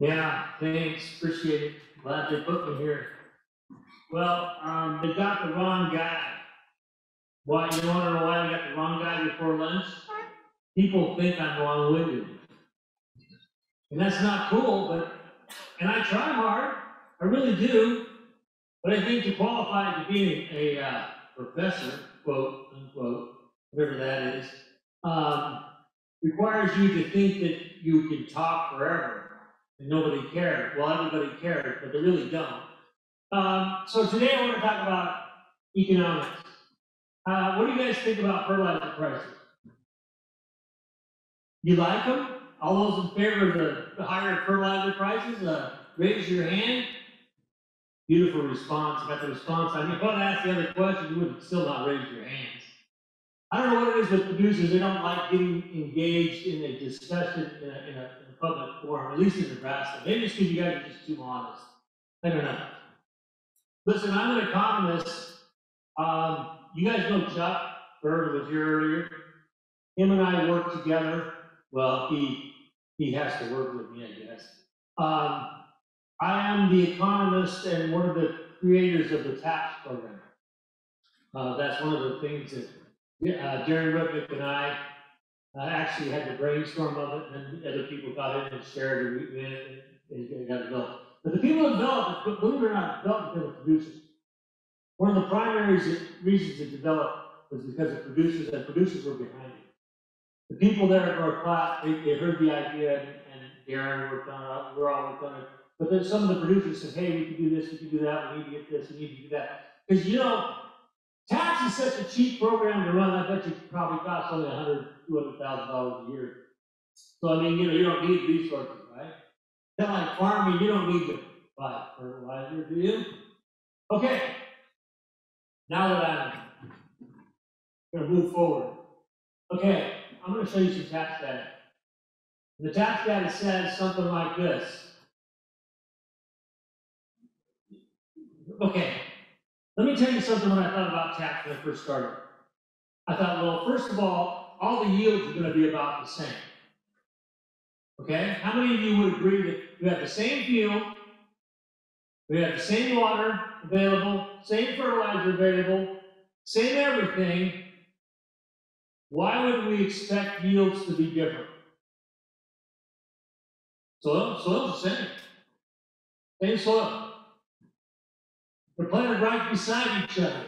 Yeah, thanks, appreciate it. Glad they put me here. Well, they got the wrong guy. Why, you want to know why they got the wrong guy before lunch? People think I'm long-winded. And that's not cool, and I try hard, I really do, but I think to qualify to be a professor, quote, unquote, whatever that is, requires you to think that you can talk forever and nobody cares. Well, everybody cares, but they really don't. So today I want to talk about economics. What do you guys think about fertilizer prices? You like them? All those in favor of the higher fertilizer prices, raise your hand. Beautiful response. I got the response. I mean, if I asked the other question, you would still not raise your hands. I don't know what it is with producers. They don't like getting engaged in a discussion in a public forum, at least in Nebraska. Maybe it's because you guys are just too honest. I don't know. Listen, I'm an economist. You guys know Chuck Bird was here earlier. Him and I work together. Well, he has to work with me, I guess. I am the economist and one of the creators of the TAPS program. That's one of the things that Darren Rudnick and I actually had the brainstorm of it, and other people got in and shared it, and got it built. But the people that developed it, believe it or not, developed because of producers. One of the primary reasons it developed was because of producers, and producers were behind it. The people there at North Platte, they heard the idea, and Darren worked on it, we're all worked on it. But then some of the producers said, hey, we can do this, we can do that, we need to get this, we need to do that. Because tax is such a cheap program to run, I bet you probably costs only $100,000, $200,000 a year. So, I mean, you don't need resources, right? Kind of like farming, you don't need to buy fertilizer, do you? Okay, now that I'm going to move forward. Okay, I'm going to show you some tax data. And the tax data says something like this. Okay, let me tell you something when I thought about tax when I first started. I thought, well, first of all the yields are going to be about the same. Okay, how many of you would agree that you have the same field, we have the same water available, same fertilizer available, same everything? Why would we expect yields to be different? Soil's the same. Same soil. They're planted right beside each other.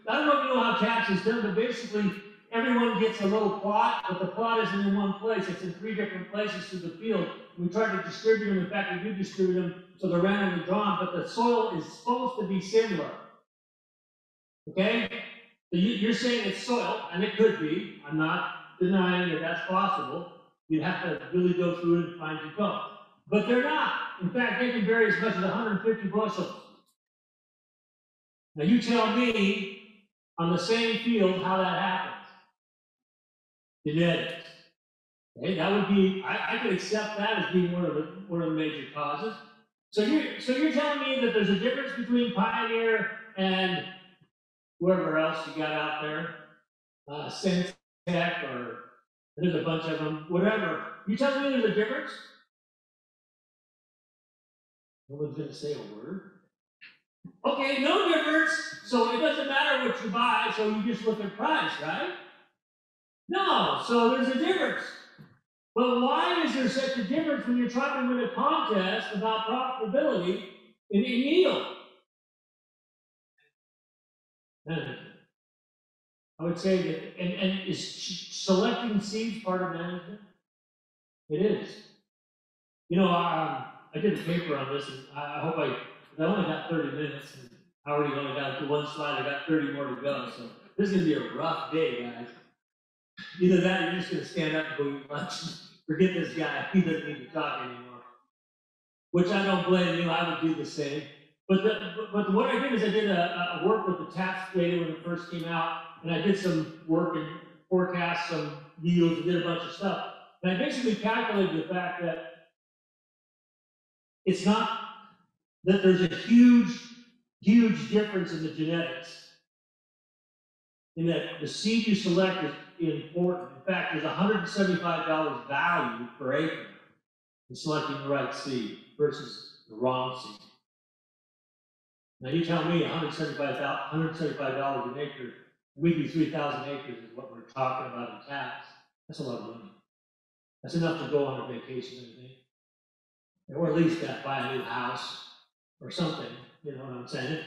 I don't know if you know how tax is done, but basically everyone gets a little plot, but the plot isn't in one place. It's in 3 different places through the field. We try to distribute them. In fact, we do distribute them so they're randomly drawn, but the soil is supposed to be similar. Okay? So you're saying it's soil, and it could be. I'm not denying that that's possible. You'd have to really go through it and find your code. But they're not. In fact, they can vary as much as 150 bushels. Now you tell me on the same field how that happens. Genetics. Okay, that would be, I could accept that as being one of the major causes. So you're telling me that there's a difference between Pioneer and whoever else you got out there, Syntec, or there's a bunch of them, whatever. You telling me there's a difference? No one's going to say a word. Okay, no difference. So it doesn't matter what you buy, so you just look at price, right? No, so there's a difference. But why is there such a difference when you're trying to win a contest about profitability in yield? I would say that, and is selecting seeds part of management? It is. I did a paper on this, and I hope I only got 30 minutes, and I already only got to one slide. I got 30 more to go, so this is going to be a rough day, guys. Either that or you're just going to stand up and go eat lunch. Forget this guy. He doesn't need to talk anymore. Which I don't blame you. I would do the same. But what I did is I did a work with the tax data when it first came out, and I did some work and forecast some yields and did a bunch of stuff. And I basically calculated the fact that it's not that there's a huge difference in the genetics. In that the seed you select is important. In fact, there's $175 value per acre. and selecting the right seed versus the wrong seed. Now you tell me $175 an acre, we do 3,000 acres is what we're talking about in tax. That's a lot of money. That's enough to go on a vacation, I think. Or at least buy a new house or something, you know what I'm saying?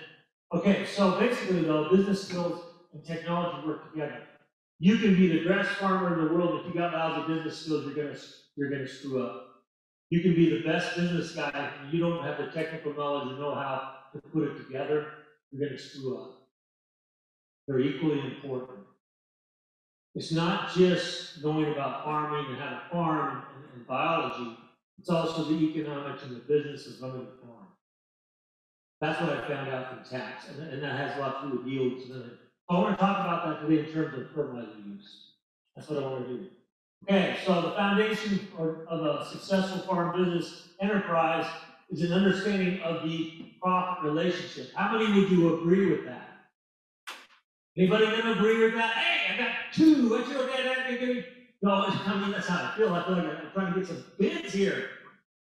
Okay, so basically though, business skills and technology work together. You can be the best farmer in the world. If you got lousy business skills, you're gonna screw up. You can be the best business guy, and you don't have the technical knowledge or know-how to put it together, you're gonna screw up. They're equally important. It's not just knowing about farming and how to farm and biology, it's also the economics and the business of running the farm. That's what I found out from tax, and that has a lot to do with yields. I want to talk about that today in terms of fertilizer use. That's what I want to do. Okay, so the foundation of a successful farm business enterprise is an understanding of the profit relationship. How many would you agree with that? Anybody gonna agree with that? Hey, I got two. What you okay? No, I mean that's how I feel. I feel like I'm trying to get some bids here.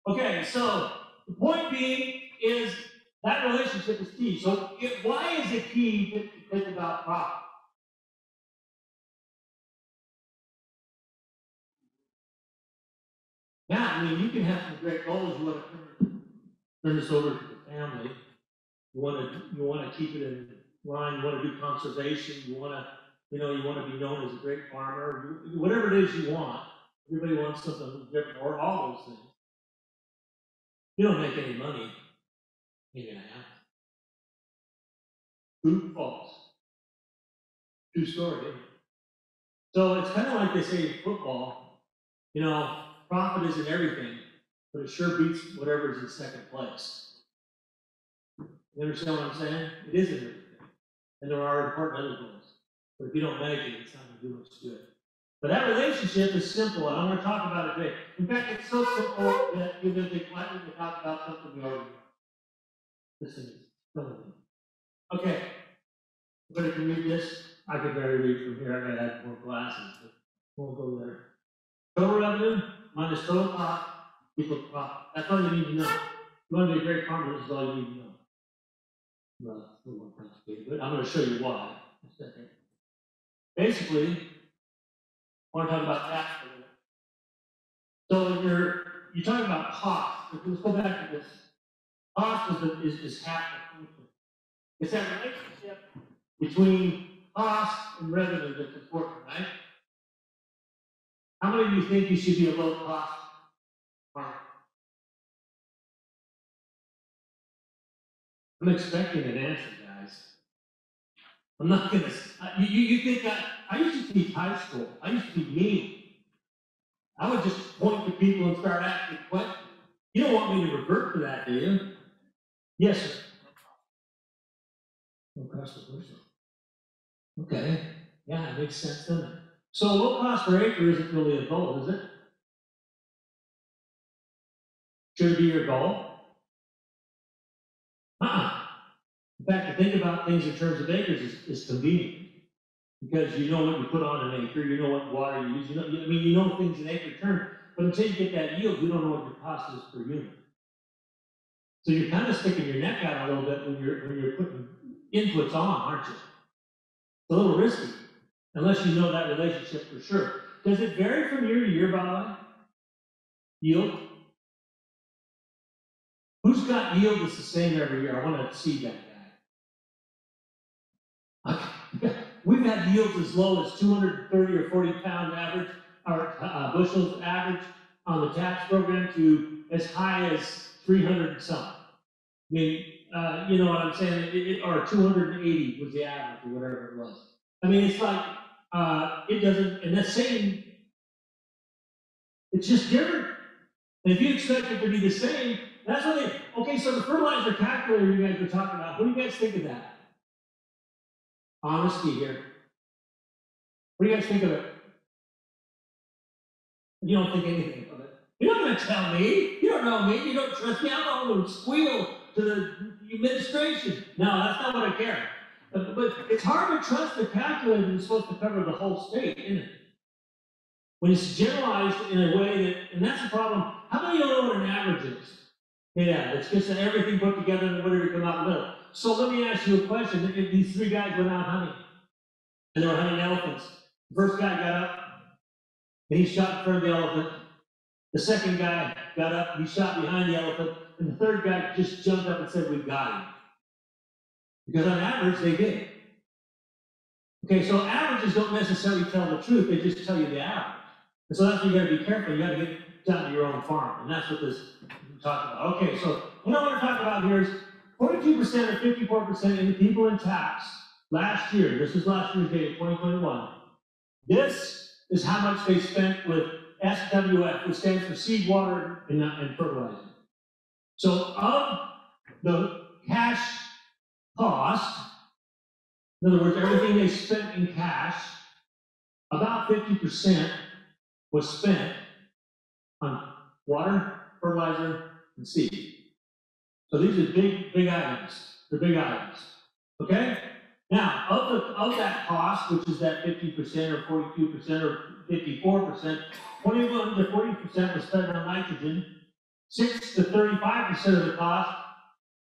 Okay, so the point being is that relationship is key. So why is it key to think about profit? Yeah, I mean you can have some great goals. You want to turn this over to the family. You want to keep it in line. You want to do conservation. You want to be known as a great farmer. Whatever it is you want. Everybody wants something different, or all those things. You don't make any money. You're gonna have true, false. True story. Isn't it? So it's kind of like they say in football. You know, profit isn't everything, but it sure beats whatever's in second place. You understand what I'm saying? It isn't everything. And there are important other goals. But if you don't make it, it's not going to do much good. But that relationship is simple, and I'm going to talk about it today. In fact, it's so simple that you're going to think, why didn't we talk about something we already know? Listen, okay, everybody can read this. I could barely read from here. I got to have more glasses, but won't go there. Total revenue minus total cost equals profit. That's all you need to know. If you want to be a great farmer, this is all you need to know. Well, it's a little more complicated, but I'm going to show you why in a second. Basically, I want to talk about tax for a minute. So you're talking about cost. Let's go back to this. Cost is half the function. It's that relationship between cost and revenue that's important, right? How many of you think you should be a low cost farmer? I'm expecting an answer, guys. I'm not gonna. You think I used to teach high school. I used to be mean. I would just point to people and start asking questions. You don't want me to revert to that, do you? Yes, sir. No cost per bushel. Okay. Yeah, it makes sense, doesn't it? So low cost per acre isn't really a goal, is it? Should it be your goal? In fact, to think about things in terms of acres is convenient. Because you know what you put on an acre, you know what water you use, you know things in acre terms, but until you get that yield, you don't know what your cost is per unit. So you're kind of sticking your neck out a little bit when you're putting inputs on, aren't you? It's a little risky, unless you know that relationship for sure. Does it vary from year to year, by the way? Yield? Who's got yield that's the same every year? I want to see that guy. Okay. We've had yields as low as 230 or 40 pound average, or bushels average on the tax program to as high as 300 and something. I mean, you know what I'm saying? Or 280 was the average, or whatever it was. I mean, it's like, it doesn't, and the same, it's just different. And if you expect it to be the same, that's what okay, so the fertilizer calculator you guys were talking about, what do you guys think of that? Honesty here. What do you guys think of it? You don't think anything of it. You're not going to tell me. You don't know me. You don't trust me. I'm not going to squeal to the administration. No, that's not what I care. But it's hard to trust the calculator that's supposed to cover the whole state, isn't it? when it's generalized in a way that, and that's the problem. How many of you know what an average is? Yeah, it's just everything put together and whatever come out in the middle. So let me ask you a question. If these three guys went out hunting, and they were hunting elephants. The first guy got up, and he shot in front of the elephant. The second guy got up, and he shot behind the elephant. And the third guy just jumped up and said, "We got him." Because on average, they did. Okay, so averages don't necessarily tell the truth, they just tell you the average. And so that's why you gotta be careful, you gotta get down to your own farm. And that's what this we're talking about. Okay, so what I want to talk about here is 42% or 54% of the people in tax last year, this is last year's data, 2021. This is how much they spent with SWF, which stands for seed, water, and fertilizer. So of the cash cost, in other words, everything they spent in cash, about 50% was spent on water, fertilizer, and seed. So these are big items. They're big items. Okay? Now, of that cost, which is that 50% or 42% or 54%, 21 to 40% was spent on nitrogen, 6 to 35% of the cost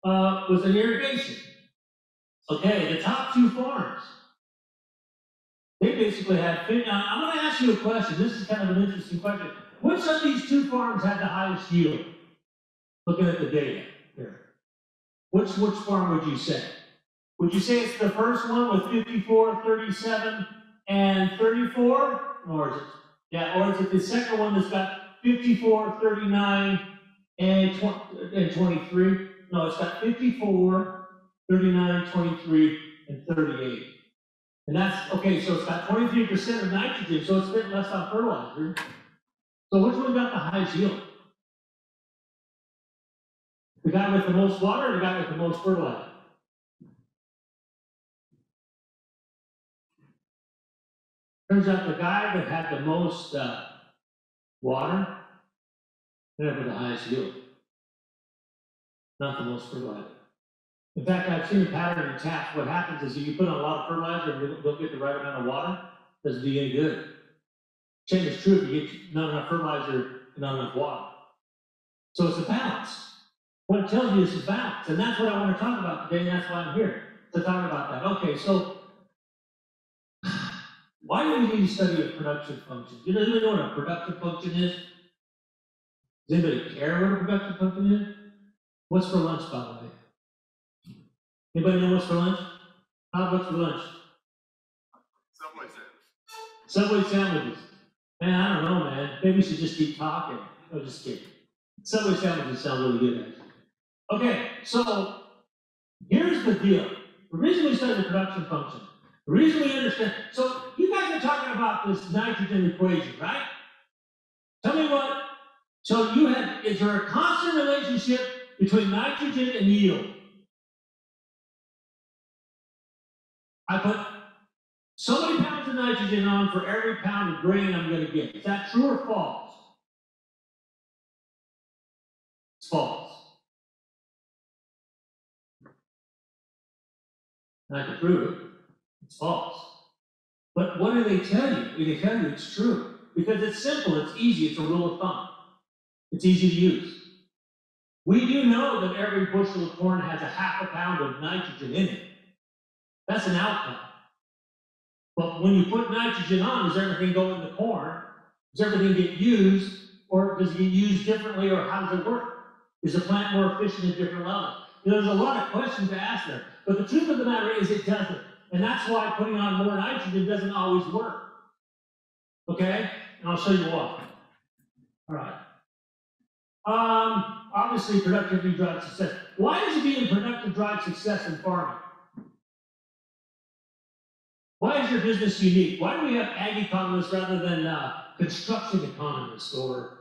was in irrigation. Okay, the top two farms, they basically had, now I'm going to ask you a question. This is kind of an interesting question. Which of these two farms had the highest yield? Looking at the data here. Which farm would you say? Would you say it's the first one with 54, 37, and 34? Or is it, yeah, or is it the second one that's got 54, 39, and 23? No, it's got 54, 39, 23, and 38. And that's, okay, so it's got 23% of nitrogen, so it's a bit less on fertilizer. So which one got the highest yield? The guy with the most water or the guy with the most fertilizer? Turns out the guy that had the most water ended up with the highest yield, not the most fertilizer. In fact, I've seen a pattern in taps. What happens is if you put on a lot of fertilizer and you don't get the right amount of water, it doesn't do you any good. Same is true if you get not enough fertilizer and not enough water. So it's a balance. What it tells you is a balance, and that's what I want to talk about today, and that's why I'm here, to talk about that. Okay, so why do we need to study a production function? Do you know what a productive function is? Does anybody care what a productive function is? What's for lunch, by the way? Anybody know what's for lunch? What's for lunch? Subway sandwiches. Subway sandwiches. Man, I don't know, man. Maybe we should just keep talking. No, just kidding. Subway sandwiches sound really good, actually. Okay, so here's the deal. The reason we study the production function, the reason we understand, so you guys are talking about this nitrogen equation, right? Tell me what, so you have, is there a constant relationship between nitrogen and yield? I put so many pounds of nitrogen on for every pound of grain I'm going to get. Is that true or false? It's false. I can prove it. It's false. But what do they tell you? They tell you it's true. Because it's simple, it's easy, it's a rule of thumb. It's easy to use. We do know that every bushel of corn has a half a pound of nitrogen in it. That's an outcome. But when you put nitrogen on, does everything go in the corn? Does everything get used? Or does it get used differently? Or how does it work? Is the plant more efficient at different levels? You know, there's a lot of questions to ask there. But the truth of the matter is it doesn't. And that's why putting on more nitrogen doesn't always work. Okay? And I'll show you why. All right. Obviously, productivity drives success. Why is it being productive drive success in farming? Why is your business unique? Why do we have ag economists rather than construction economists or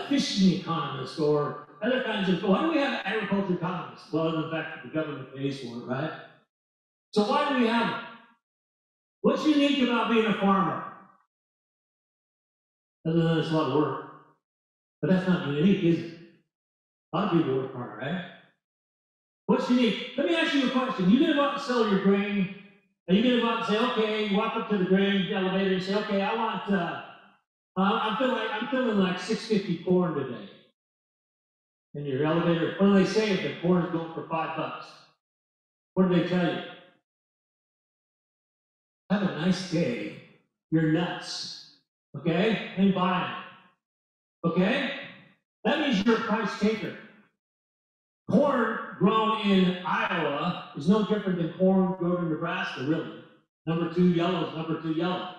fishing economists or other kinds of, why do we have agriculture economists? Well, in fact, the government pays for it, right? So why do we have it? What's unique about being a farmer? Other than it's a lot of work. But that's not unique, is it? A lot of people work hard, right? What's unique? Let me ask you a question. You're going to go out and sell your grain, and you're going to go out and say, okay, you walk up to the grain elevator and say, okay, I I'm feeling like 650 corn today. In your elevator, what do they say if the corn is going for $5? What do they tell you? Have a nice day. You're nuts. Okay? And buy it. Okay? That means you're a price taker. Corn grown in Iowa is no different than corn grown in Nebraska, really. Number 2 yellow is number 2 yellow.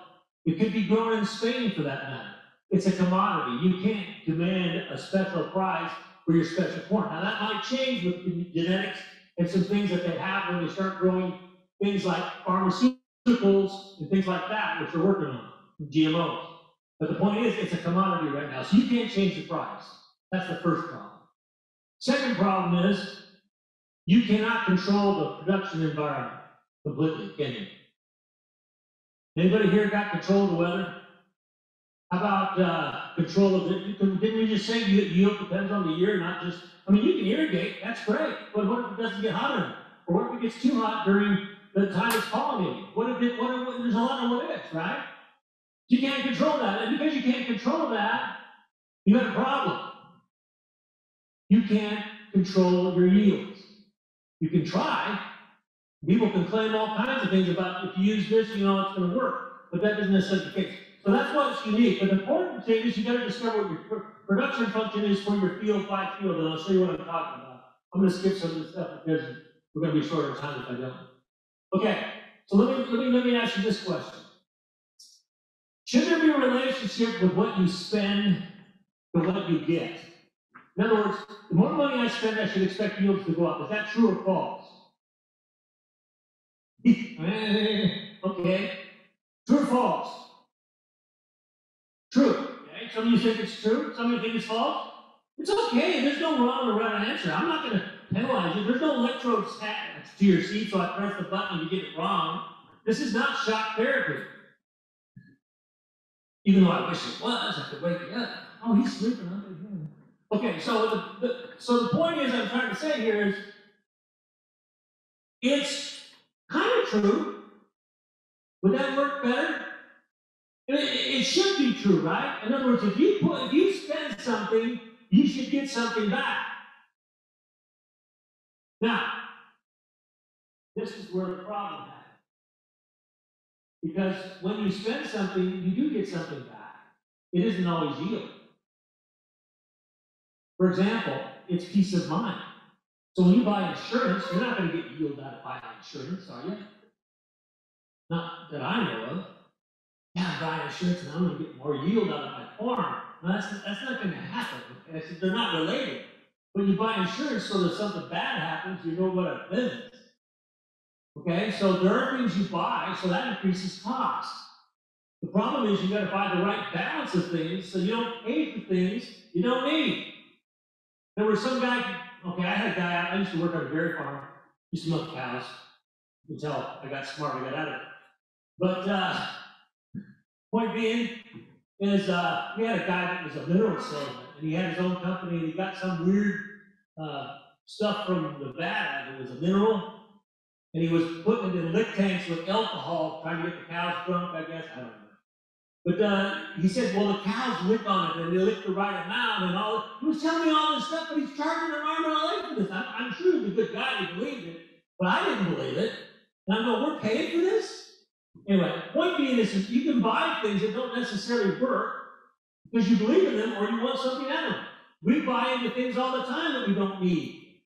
It could be grown in Spain for that matter. It's a commodity. You can't demand a special price for your special corn. Now that might change with the genetics and some things that they have when they start growing things like pharmaceuticals and things like that, which they're working on, GMOs. But the point is, it's a commodity right now, so you can't change the price. That's the first problem. Second problem is, you cannot control the production environment completely, can you? Anybody here got control of the weather? How about control of it? Didn't we just say yield depends on the year, not just, I mean, you can irrigate, that's great, but what if it doesn't get hot enough? Or what if it gets too hot during the time it's pollinating? There's a lot of what ifs, right? You can't control that, and because you can't control that, you have a problem. You can't control your yields. You can try. People can claim all kinds of things about if you use this, you know it's going to work, but that isn't necessarily the case. So that's what's unique. But the important thing is you got to discover what your production function is for your field by field, and I'll show you what I'm talking about. I'm going to skip some of this stuff because we're going to be short on time if I don't. Okay, so let me ask you this question. Should there be a relationship with what you spend to what you get? In other words, the more money I spend, I should expect yields to go up. Is that true or false? Okay. True or false? True. Okay. Some of you think it's true. Some of you think it's false. It's okay. There's no wrong or right answer. I'm not going to penalize you. There's no electrodes attached to your seat, so I press the button and you get it wrong. This is not shock therapy. Even though I wish it was, I could wake you up. Oh, he's sleeping under here. Okay, so the point is, I'm trying to say here is, it's kind of true. Would that work better? It should be true, right? In other words, if you spend something, you should get something back. Now, this is where the problem happens. Because when you spend something, you do get something back. It isn't always yield. For example, it's peace of mind. So when you buy insurance, you're not going to get yield out of buying insurance, are you? Not that I know of. Yeah, I'm buying insurance and I'm going to get more yield out of my farm. No, that's not going to happen. They're not related. When you buy insurance so that something bad happens, you know what a business. Okay, so there are things you buy, so that increases cost. The problem is you got to buy the right balance of things so you don't pay for things you don't need. There was some guy, okay, I had a guy, I used to work on a dairy farm, used to milk cows. You can tell I got smart, I got out of it. But point being is we had a guy that was a mineral salesman, and he had his own company, and he got some weird stuff from Nevada that was a mineral, and he was putting it in lick tanks with alcohol, trying to get the cows drunk, I guess, I don't know. But he said, well, the cows lick on it, and they lick the right amount, and all. He was telling me all this stuff, but he's charging an arm and a leg for this. I'm sure he's a good guy, he believed it, but I didn't believe it. And I'm going, we're paying for this? Anyway, point being is you can buy things that don't necessarily work because you believe in them or you want something out of them. We buy into things all the time that we don't need.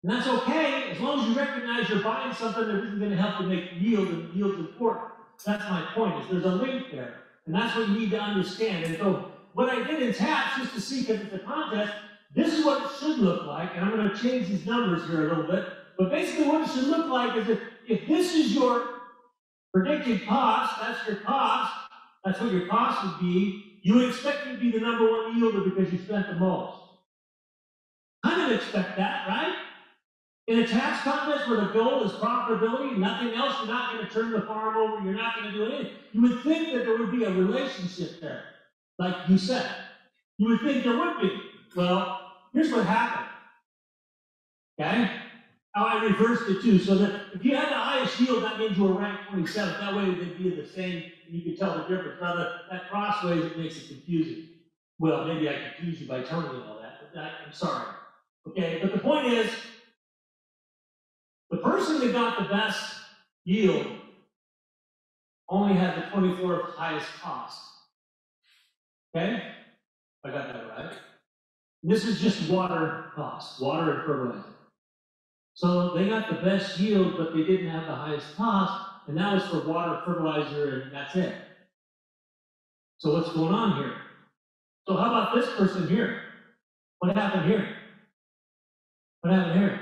And that's okay as long as you recognize you're buying something that isn't going to help you make yield, and yield's important. That's my point, is there's a link there. And that's what you need to understand. And so what I did in TAPS, just to see, because it's a contest, this is what it should look like. And I'm going to change these numbers here a little bit. But basically what it should look like is if this is your predicted cost, that's your cost, that's what your cost would be, you would expect it to be the number one yielder because you spent the most. Kind of expect that, right? In a tax contest where the goal is profitability, nothing else, you're not going to turn the farm over, you're not going to do anything. You would think that there would be a relationship there, like you said. You would think there would be. Well, here's what happened. Okay? how I reversed it too, so that if you had the highest yield, that means you were ranked 27th. That way they'd be the same, and you could tell the difference. Now that crossways, it makes it confusing. Well, maybe I confused you by telling you all that, but I'm sorry. Okay, but the point is, the person that got the best yield only had the 24th highest cost. Okay? I got that right. And this is just water cost, water and fertilizer. So they got the best yield, but they didn't have the highest cost, and that was for water, fertilizer, and that's it. So what's going on here? So how about this person here? What happened here? What happened here?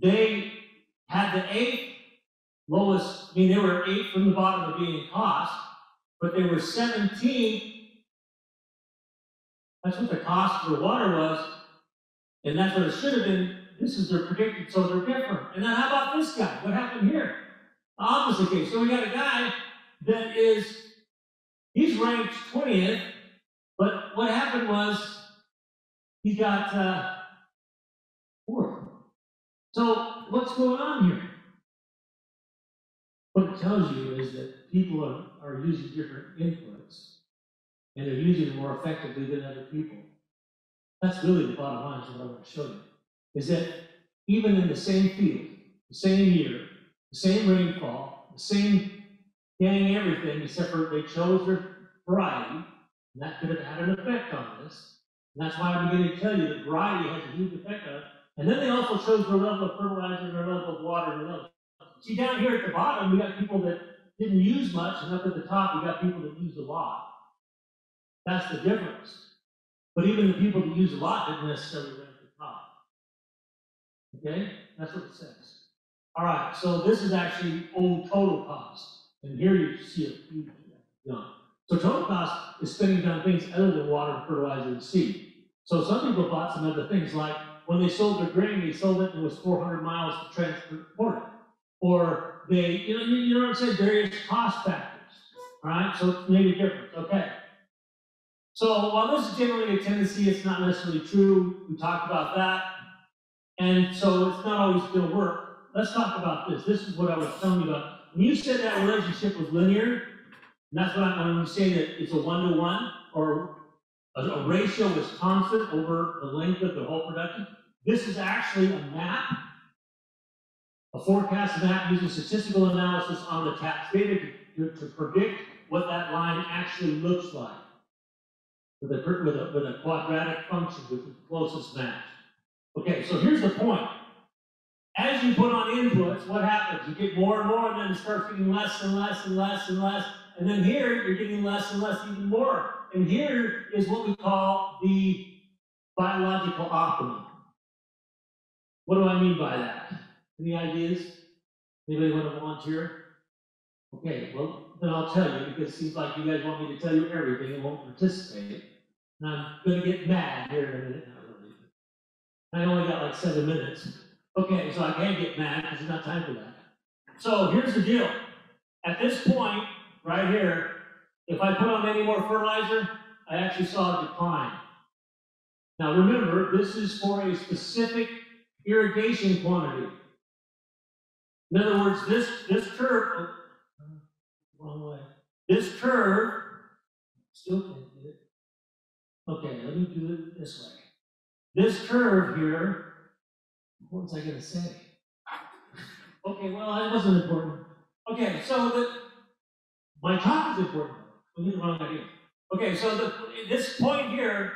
They had the 8th lowest, I mean, they were 8th from the bottom of being cost, but they were 17th. That's what the cost for water was, and that's what it should have been. This is their predicted, so they're different. And then how about this guy? What happened here? The opposite case. So we got a guy that he's ranked 20th, but what happened was he got 4th. So what's going on here? What it tells you is that people are using different inputs, and they're using them more effectively than other people. That's really the bottom line, is what I want to show you. Is that even in the same field, the same year, the same rainfall, the same dang everything, except for they chose their variety, and that could have had an effect on this. And that's why I'm beginning to tell you that variety has a huge effect on it. And then they also chose their level of fertilizer, their level of water, and their level. See, down here at the bottom, we got people that didn't use much, and up at the top, we got people that used a lot. That's the difference. But even the people that use a lot didn't necessarily rank at the top. Okay? That's what it says. All right, so this is actually own total cost. And here you see a huge jump. So total cost is spending on things other than water, fertilizer, and seed. So some people bought some other things, like when they sold their grain, they sold it and it was 400 miles to transport it. Or they, you know what I'm saying, various cost factors. All right, so it's made a difference. Okay. So while this is generally a tendency, it's not necessarily true. We talked about that. And so it's not always going to work. Let's talk about this. This is what I was telling you about. When you said that relationship was linear, and that's what I'm when you say that it's a 1-to-1, or a ratio is constant over the length of the whole production, this is actually a map, a forecast map using statistical analysis on the tax data to predict what that line actually looks like. With a quadratic function with the closest match. Okay, so here's the point. As you put on inputs, what happens? You get more and more, and then it starts getting less and less and less and less. And then here, you're getting less and less even more. And here is what we call the biological optimum. What do I mean by that? Any ideas? Anybody want to volunteer? Okay, well, then I'll tell you, because it seems like you guys want me to tell you everything and won't participate. And I'm going to get mad here in a minute. I only got like 7 minutes. Okay, so I can't get mad because there's not time for that. So here's the deal. At this point, right here, if I put on any more fertilizer, I actually saw a decline. Now remember, this is for a specific irrigation quantity. In other words, this curve, wrong way. This curve, still can't get it. Okay, let me do it this way. This curve here, what was I going to say? Okay, well, that wasn't important. Okay, so my talk is important. Let me get the wrong idea. Okay, so this point here,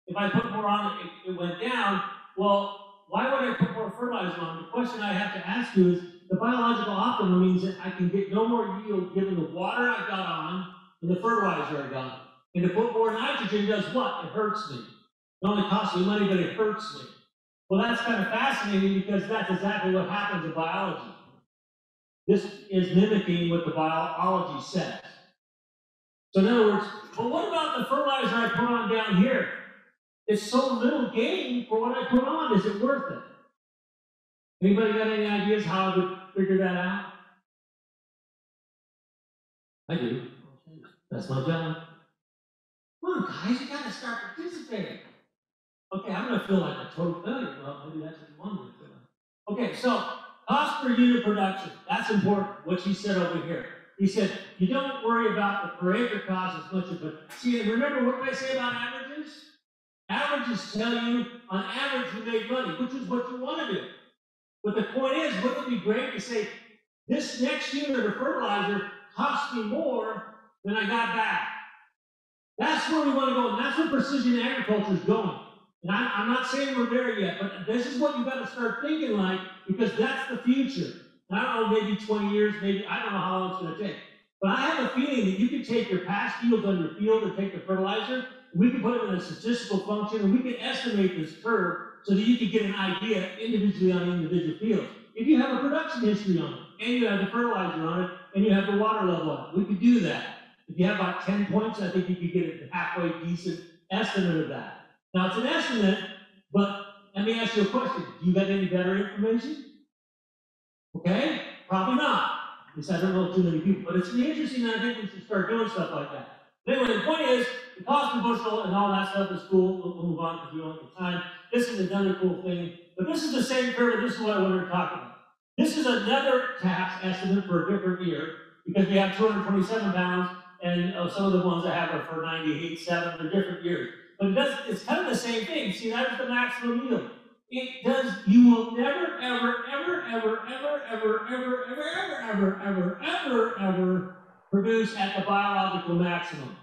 if I put more on it, it went down. Well, why would I put more fertilizer on? The question I have to ask you is, the biological optimum means that I can get no more yield given the water I got on and the fertilizer I got. And to put more nitrogen does what? It hurts me. It only costs me money, but it hurts me. Well, that's kind of fascinating because that's exactly what happens in biology. This is mimicking what the biology says. So in other words, well, what about the fertilizer I put on down here? It's so little gain for what I put on. Is it worth it? Anybody got any ideas how I would figure that out? I do. That's my job. Come on, guys, you got to start participating. Okay, I'm going to feel like a total failure. Well, maybe that's what you want me to feel like. Okay, so cost per unit production, that's important, what she said over here. He said, you don't worry about the per acre cost as much, but see, remember what did I say about averages? Averages tell you, on average, you make money, which is what you want to do. But the point is, wouldn't it be great to say, this next unit of fertilizer cost me more than I got back? That's where we want to go, and that's where precision agriculture is going. And I'm not saying we're there yet, but this is what you've got to start thinking like, because that's the future. And I don't know, maybe 20 years, maybe, I don't know how long it's going to take. But I have a feeling that you can take your past yields on your field and take the fertilizer, and we can put it in a statistical function, and we can estimate this curve so that you can get an idea individually on individual fields. If you have a production history on it, and you have the fertilizer on it, and you have the water level on it, we could do that. If you have about 10 points, I think you could get a halfway decent estimate of that. Now, it's an estimate, but let me ask you a question. Do you got any better information? Okay? Probably not. At least I don't know too many people. But it's really interesting, and I think we should start doing stuff like that. But anyway, the point is, the cost per bushel and all that stuff is cool. We'll move on because we don't have time. This is another cool thing. But this is the same curve, and this is what I wanted to talk about. This is another tax estimate for a different year, because we have 227 pounds, and some of the ones I have are for 98, 7, they're different years. But it's kind of the same thing. See, that is the maximum yield. It does, you will never, ever produce at the biological maximum.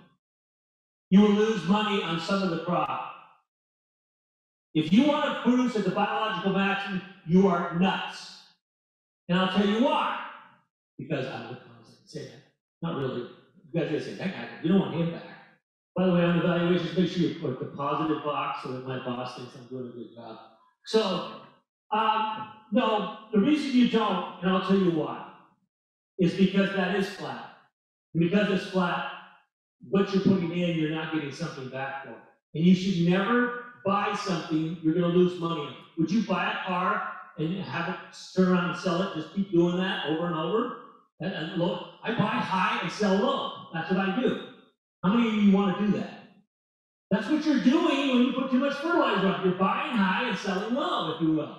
You will lose money on some of the crop. If you want to produce at the biological maximum, you are nuts. And I'll tell you why. Because I'm the constant say that. Not really. You guys say, that guy, you don't want him back. By the way, on evaluations, make sure you put the positive box so that my boss thinks I'm doing a good job. So, no, the reason you don't, and I'll tell you why, is because that is flat. And because it's flat, what you're putting in, you're not getting something back for. And you should never buy something you're going to lose money on. Would you buy a car and have it turn around and sell it? Just keep doing that over and over? I buy high and sell low. That's what I do. How many of you want to do that? That's what you're doing when you put too much fertilizer on. You're buying high and selling low, if you will.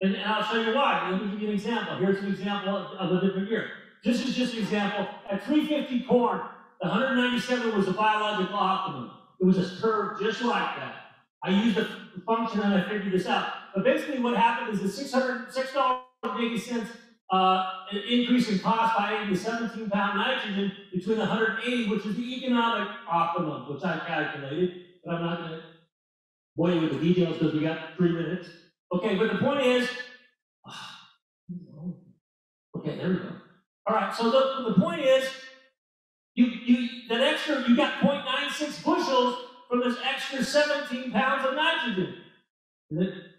And I'll show you why. Let me give you an example. Here's an example of a different year. This is just an example. At 350 corn, the 197 was the biological optimum. It was a curve just like that. I used a function and I figured this out. But basically what happened is the $6.80 an increase in cost by adding the 17-pound nitrogen between the 180, which is the economic optimum, which I calculated, but I'm not going to bore you with the details because we got 3 minutes. Okay, but the point is, okay, there we go. All right, so the point is, you got 0.96 bushels from this extra 17 pounds of nitrogen. Good.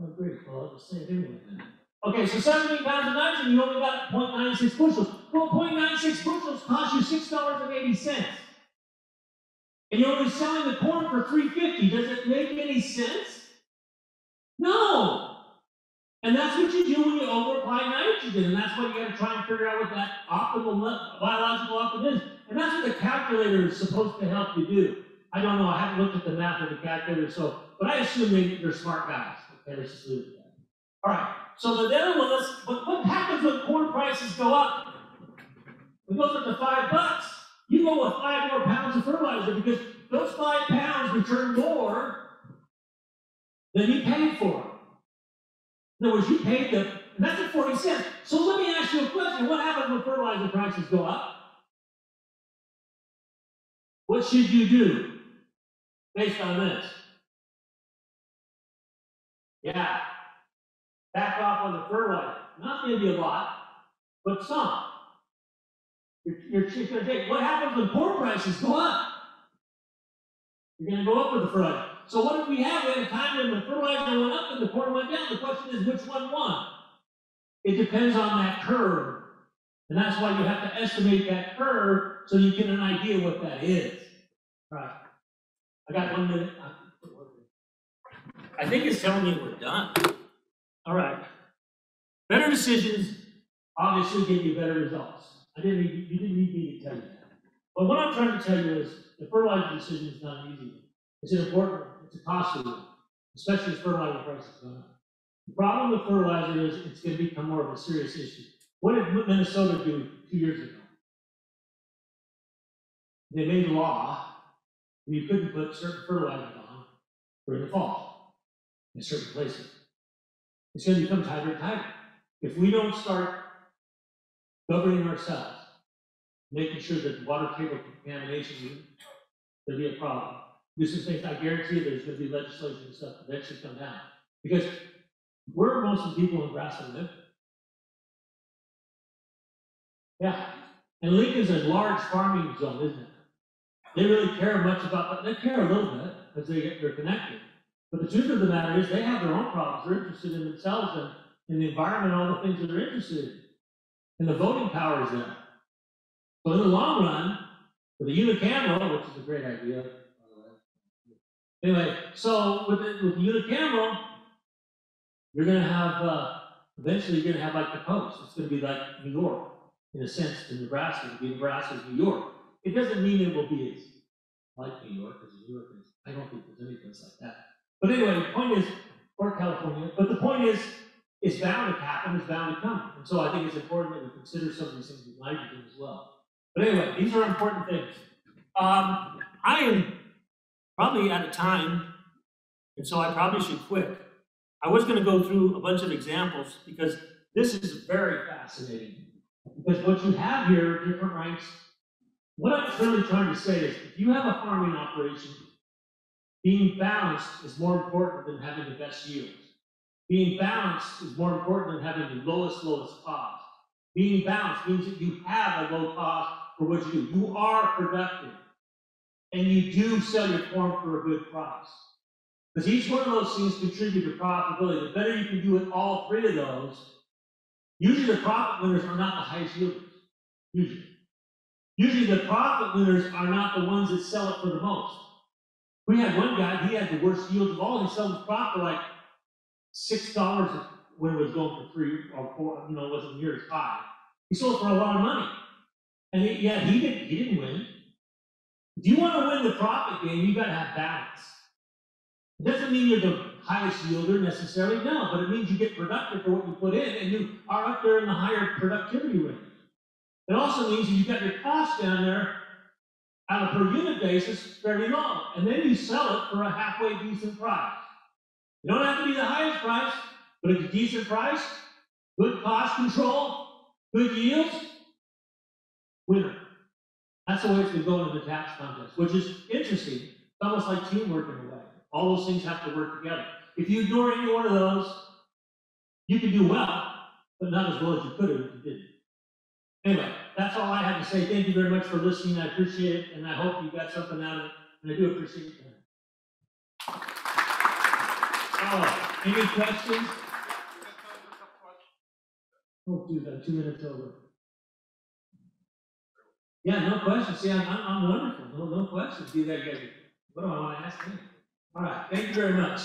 Oh, great. Well, I'll just say it anyway then. Okay, so 17 pounds of nitrogen, you only got 0.96 bushels. Well, 0.96 bushels cost you $6.80. And you're only selling the corn for $3.50. Does it make any sense? No. And that's what you do when you over-apply nitrogen. And that's what you got to try and figure out what that optimal biological optimum is. And that's what the calculator is supposed to help you do. I don't know. I haven't looked at the math of the calculator, but I assume they're smart guys. Okay, let's just leave it at that. All right. So the other one, what happens when corn prices go up? It goes up to $5. You go with 5 more pounds of fertilizer because those 5 pounds return more than you paid for it. In other words, you paid them, and that's at 40 cents. So let me ask you a question. What happens when fertilizer prices go up? What should you do based on this? Yeah. Back off on the fertilizer. Not maybe a lot, but some. You're going to take. What happens when corn prices go up? You're going to go up with the fertilizer. So what did we have? We had a time when the fertilizer went up and the corn went down. The question is, which one won? It depends on that curve. And that's why you have to estimate that curve so you get an idea what that is. Right. I got 1 minute. I think it's telling me we're done. All right. Better decisions obviously give you better results. You didn't need me to tell you that. But what I'm trying to tell you is the fertilizer decision is not an easy one. It's an important one. It's a costly one. especially as fertilizer prices go up. The problem with fertilizer is it's going to become more of a serious issue. What did Minnesota do 2 years ago? They made a law that you couldn't put certain fertilizers on during the fall in certain places. It's going to become tighter and tighter. If we don't start governing ourselves, making sure that the water table contamination isn't going to be a problem, do some things, I guarantee you there's going to be legislation and stuff that should come down. Because where are most of the people in Nebraska live? Yeah. And Lincoln's a large farming zone, isn't it? They really care much about that. They care a little bit because they're connected. But the truth of the matter is they have their own problems. They're interested in themselves and in the environment, all the things that they're interested in. And the voting power is there. So in the long run, with the unicameral, which is a great idea. Anyway, so with the unicameral, you're going to have, eventually you're going to have like the coast. It's going to be like New York, in a sense, to Nebraska. It'll be Nebraska's New York. It doesn't mean it will be as like New York as New York is. I don't think there's any place like that. But anyway, the point is, or California, but the point is, it's bound to happen, it's bound to come. And so I think it's important that we consider some of these things with nitrogen as well. But anyway, these are important things. I am probably out of time, and so I probably should quit. I was going to go through a bunch of examples because this is very fascinating. Because what you have here are different ranks. What I'm really trying to say is, if you have a farming operation, being balanced is more important than having the best yields. Being balanced is more important than having the lowest cost. Being balanced means that you have a low cost for what you do. You are productive, and you do sell your corn for a good price. Because each one of those things contribute to profitability. The better you can do with all three of those, usually the profit winners are not the highest yielders. Usually the profit winners are not the ones that sell it for the most. We had one guy, he had the worst yields of all. He sold his crop for like $6 when it was going for 3 or 4, it wasn't near as high. He sold it for a lot of money. And he didn't win. If you want to win the profit game, you got to have balance. It doesn't mean you're the highest yielder necessarily, no, but it means you get productive for what you put in, and you are up there in the higher productivity range. It also means that you've got your costs down there on a per unit basis fairly low, and then you sell it for a halfway decent price. You don't have to be the highest price, but it's a decent price, good cost control, good yields, winner. That's the way it's been going in the tax contest, which is interesting. It's almost like teamwork in a way. All those things have to work together. If you ignore any one of those, you can do well, but not as well as you could have if you didn't. Anyway, that's all I have to say. Thank you very much for listening. I appreciate it, and I hope you got something out of it, and I do appreciate it. Any questions? Oh, dude, 2 minutes over. Yeah, no questions. See, I'm wonderful. No questions. Do that, guys. What do I want to ask him? All right. Thank you very much.